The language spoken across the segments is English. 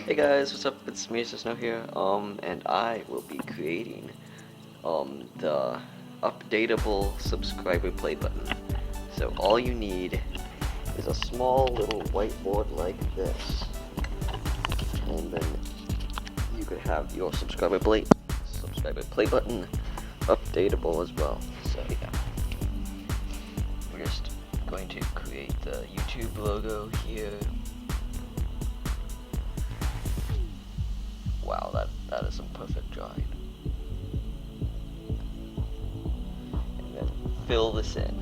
Hey guys, what's up? It's me, Snow here. And I will be creating the updateable subscriber play button. So all you need is a small little whiteboard like this, and then you could have your subscriber play button updatable as well. So yeah, we're just going to create the YouTube logo here. Wow, that is some perfect drawing. And then fill this in.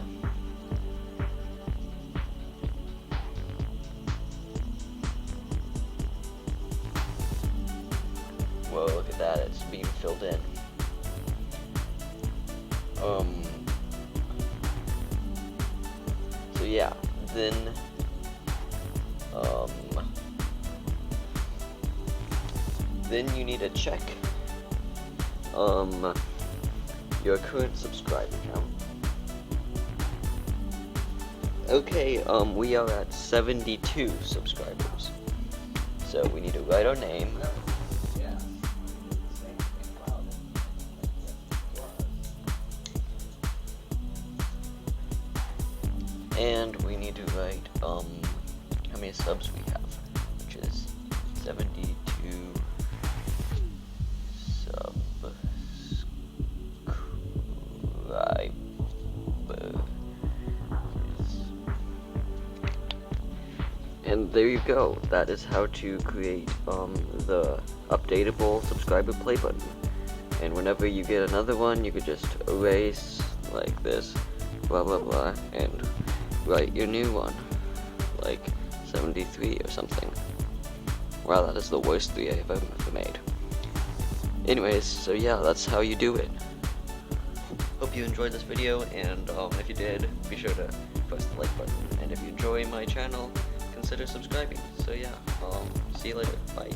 Whoa, look at that, it's being filled in. So yeah, then you need to check your current subscriber count. Okay, we are at 72 subscribers. So we need to write our name. And we need to write how many subs we have, which is 72 subscribers. And there you go. That is how to create the updatable subscriber play button. And whenever you get another one, you could just erase like this, blah blah blah, and write your new one, like 73 or something. Wow, that is the worst 3 I've ever made. Anyways, so yeah, that's how you do it. Hope you enjoyed this video, and if you did, be sure to press the like button. And if you enjoy my channel, consider subscribing. So yeah, see you later. Bye.